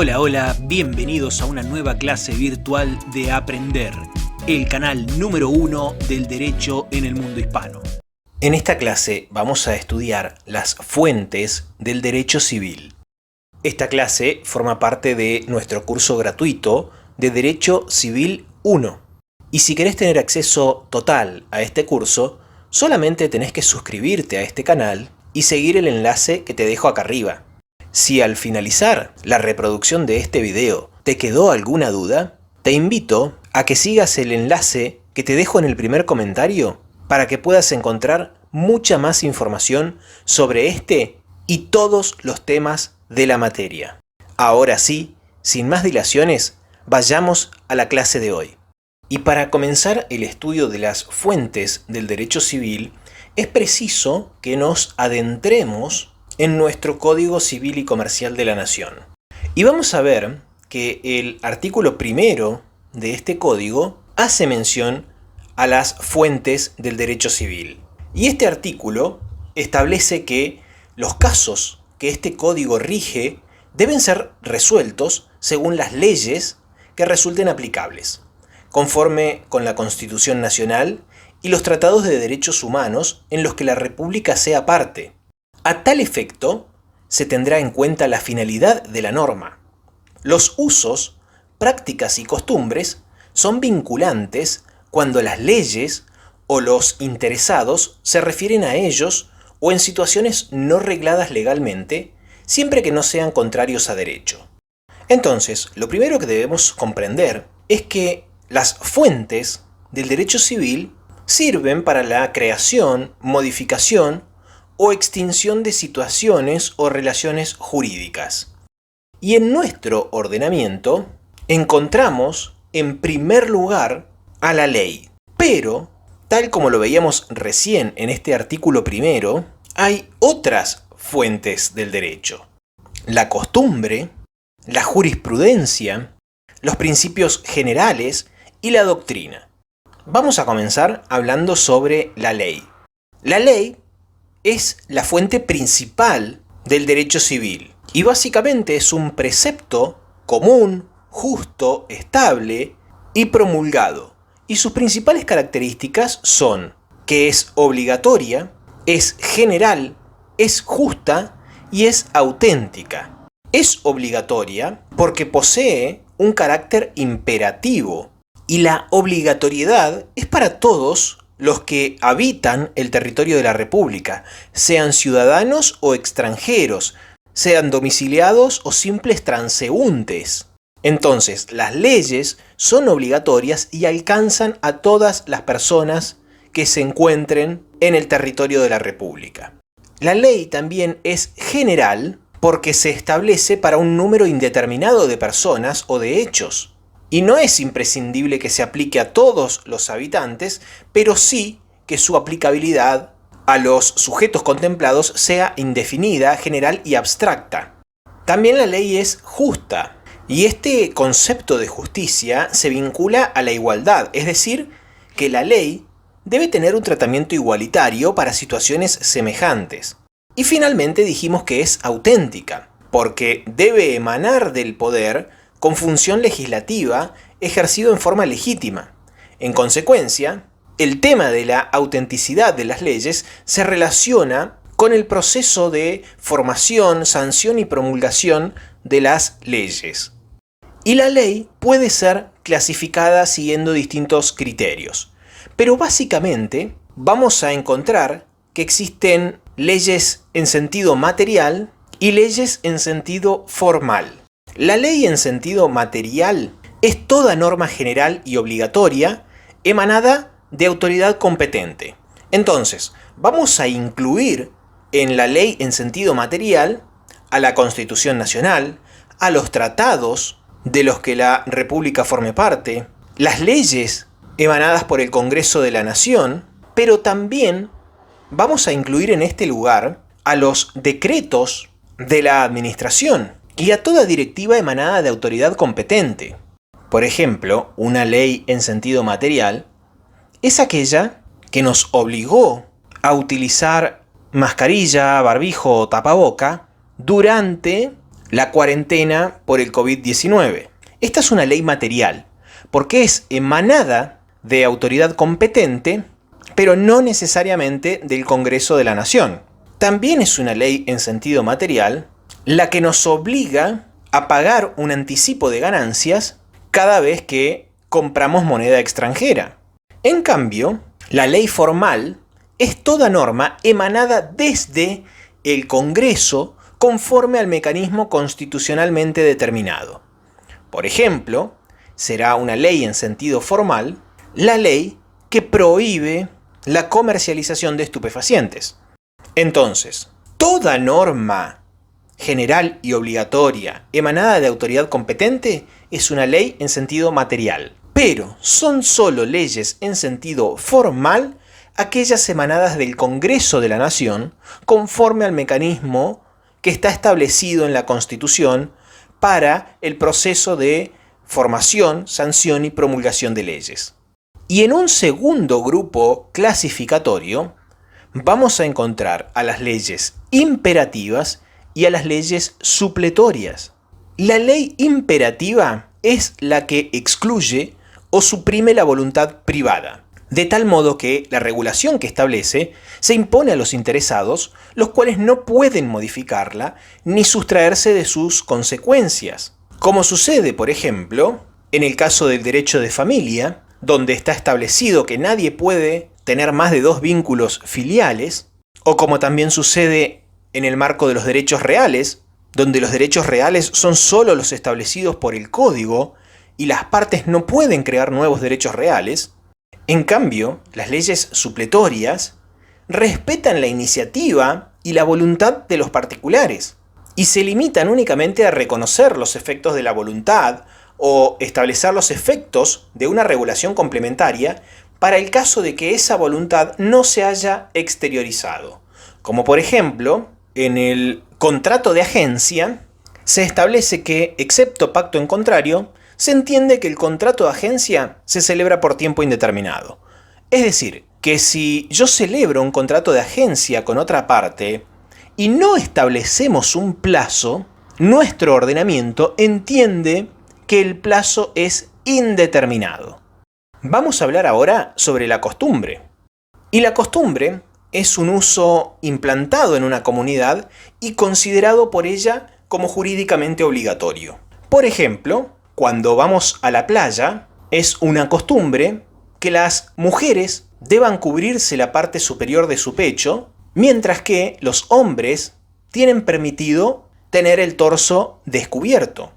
Hola, hola, bienvenidos a una nueva clase virtual de Aprender, el canal número 1 del derecho en el mundo hispano. En esta clase vamos a estudiar las fuentes del derecho civil. Esta clase forma parte de nuestro curso gratuito de Derecho Civil 1. Y si querés tener acceso total a este curso, solamente tenés que suscribirte a este canal y seguir el enlace que te dejo acá arriba. Si al finalizar la reproducción de este video te quedó alguna duda, te invito a que sigas el enlace que te dejo en el primer comentario para que puedas encontrar mucha más información sobre este y todos los temas de la materia. Ahora sí, sin más dilaciones, vayamos a la clase de hoy. Y para comenzar el estudio de las fuentes del derecho civil, es preciso que nos adentremos en nuestro Código Civil y Comercial de la Nación. Y vamos a ver que el artículo primero de este código hace mención a las fuentes del derecho civil. Y este artículo establece que los casos que este código rige deben ser resueltos según las leyes que resulten aplicables, conforme con la Constitución Nacional y los tratados de derechos humanos en los que la República sea parte. A tal efecto, se tendrá en cuenta la finalidad de la norma. Los usos, prácticas y costumbres son vinculantes cuando las leyes o los interesados se refieren a ellos o en situaciones no regladas legalmente, siempre que no sean contrarios a derecho. Entonces, lo primero que debemos comprender es que las fuentes del derecho civil sirven para la creación, modificación o extinción de situaciones o relaciones jurídicas. Y en nuestro ordenamiento encontramos en primer lugar a la ley. Pero, tal como lo veíamos recién en este artículo primero, hay otras fuentes del derecho: la costumbre, la jurisprudencia, los principios generales y la doctrina. Vamos a comenzar hablando sobre la ley. La ley es la fuente principal del derecho civil y básicamente es un precepto común, justo, estable y promulgado. Y sus principales características son que es obligatoria, es general, es justa y es auténtica. Es obligatoria porque posee un carácter imperativo y la obligatoriedad es para todos los que habitan el territorio de la República, sean ciudadanos o extranjeros, sean domiciliados o simples transeúntes. Entonces, las leyes son obligatorias y alcanzan a todas las personas que se encuentren en el territorio de la República. La ley también es general porque se establece para un número indeterminado de personas o de hechos. Y no es imprescindible que se aplique a todos los habitantes, pero sí que su aplicabilidad a los sujetos contemplados sea indefinida, general y abstracta. También la ley es justa, y este concepto de justicia se vincula a la igualdad, es decir, que la ley debe tener un tratamiento igualitario para situaciones semejantes. Y finalmente dijimos que es auténtica, porque debe emanar del poder con función legislativa ejercido en forma legítima. En consecuencia, el tema de la autenticidad de las leyes se relaciona con el proceso de formación, sanción y promulgación de las leyes. Y la ley puede ser clasificada siguiendo distintos criterios. Pero básicamente vamos a encontrar que existen leyes en sentido material y leyes en sentido formal. La ley en sentido material es toda norma general y obligatoria emanada de autoridad competente. Entonces, vamos a incluir en la ley en sentido material a la Constitución Nacional, a los tratados de los que la República forme parte, las leyes emanadas por el Congreso de la Nación, pero también vamos a incluir en este lugar a los decretos de la Administración y a toda directiva emanada de autoridad competente. Por ejemplo, una ley en sentido material es aquella que nos obligó a utilizar mascarilla, barbijo o tapaboca durante la cuarentena por el COVID-19. Esta es una ley material, porque es emanada de autoridad competente, pero no necesariamente del Congreso de la Nación. También es una ley en sentido material, la que nos obliga a pagar un anticipo de ganancias cada vez que compramos moneda extranjera. En cambio, la ley formal es toda norma emanada desde el Congreso conforme al mecanismo constitucionalmente determinado. Por ejemplo, será una ley en sentido formal la ley que prohíbe la comercialización de estupefacientes. Entonces, toda norma general y obligatoria emanada de autoridad competente es una ley en sentido material, pero son solo leyes en sentido formal aquellas emanadas del Congreso de la Nación conforme al mecanismo que está establecido en la Constitución para el proceso de formación, sanción y promulgación de leyes. Y en un segundo grupo clasificatorio vamos a encontrar a las leyes imperativas y a las leyes supletorias. La ley imperativa es la que excluye o suprime la voluntad privada, de tal modo que la regulación que establece se impone a los interesados, los cuales no pueden modificarla ni sustraerse de sus consecuencias. Como sucede, por ejemplo, en el caso del derecho de familia, donde está establecido que nadie puede tener más de 2 vínculos filiales, o como también sucede en el marco de los derechos reales, donde los derechos reales son solo los establecidos por el Código y las partes no pueden crear nuevos derechos reales. En cambio, las leyes supletorias respetan la iniciativa y la voluntad de los particulares y se limitan únicamente a reconocer los efectos de la voluntad o establecer los efectos de una regulación complementaria para el caso de que esa voluntad no se haya exteriorizado. Como por ejemplo, en el contrato de agencia se establece que, excepto pacto en contrario, se entiende que el contrato de agencia se celebra por tiempo indeterminado. Es decir, que si yo celebro un contrato de agencia con otra parte y no establecemos un plazo, nuestro ordenamiento entiende que el plazo es indeterminado. Vamos a hablar ahora sobre la costumbre. Y la costumbre es un uso implantado en una comunidad y considerado por ella como jurídicamente obligatorio. Por ejemplo, cuando vamos a la playa, es una costumbre que las mujeres deban cubrirse la parte superior de su pecho, mientras que los hombres tienen permitido tener el torso descubierto.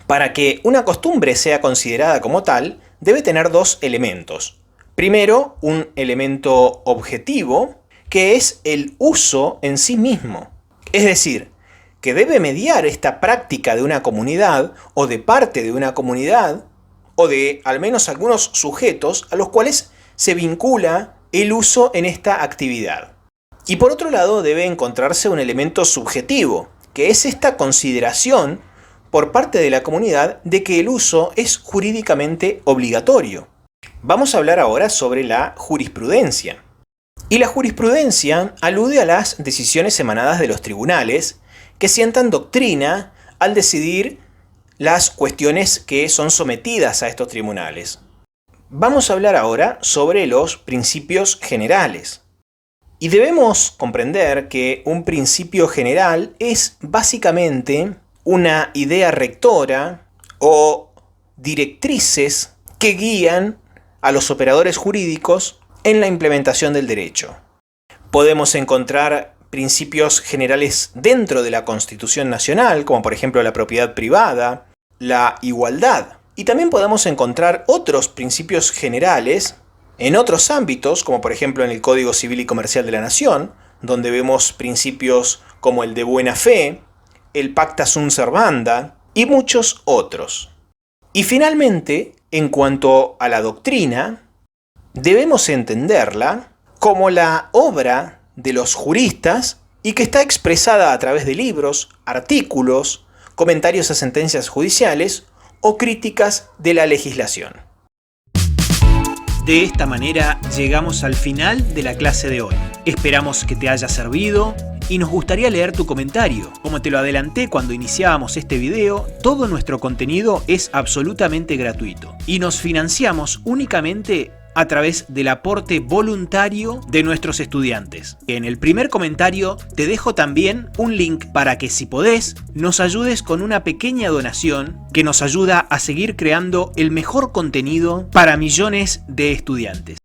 Para que una costumbre sea considerada como tal, debe tener 2 elementos. Primero, un elemento objetivo, que es el uso en sí mismo. Es decir, que debe mediar esta práctica de una comunidad o de parte de una comunidad o de al menos algunos sujetos a los cuales se vincula el uso en esta actividad. Y por otro lado debe encontrarse un elemento subjetivo, que es esta consideración por parte de la comunidad de que el uso es jurídicamente obligatorio. Vamos a hablar ahora sobre la jurisprudencia. Y la jurisprudencia alude a las decisiones emanadas de los tribunales que sientan doctrina al decidir las cuestiones que son sometidas a estos tribunales. Vamos a hablar ahora sobre los principios generales. Y debemos comprender que un principio general es básicamente una idea rectora o directrices que guían a los operadores jurídicos en la implementación del derecho. Podemos encontrar principios generales dentro de la Constitución Nacional, como por ejemplo la propiedad privada, la igualdad. Y también podemos encontrar otros principios generales en otros ámbitos, como por ejemplo en el Código Civil y Comercial de la Nación, donde vemos principios como el de buena fe, el pacta sunt servanda y muchos otros. Y finalmente, en cuanto a la doctrina, debemos entenderla como la obra de los juristas y que está expresada a través de libros, artículos, comentarios a sentencias judiciales o críticas de la legislación. De esta manera llegamos al final de la clase de hoy. Esperamos que te haya servido y nos gustaría leer tu comentario. Como te lo adelanté cuando iniciábamos este video, todo nuestro contenido es absolutamente gratuito y nos financiamos únicamente a través del aporte voluntario de nuestros estudiantes. En el primer comentario te dejo también un link para que, si podés, nos ayudes con una pequeña donación que nos ayuda a seguir creando el mejor contenido para millones de estudiantes.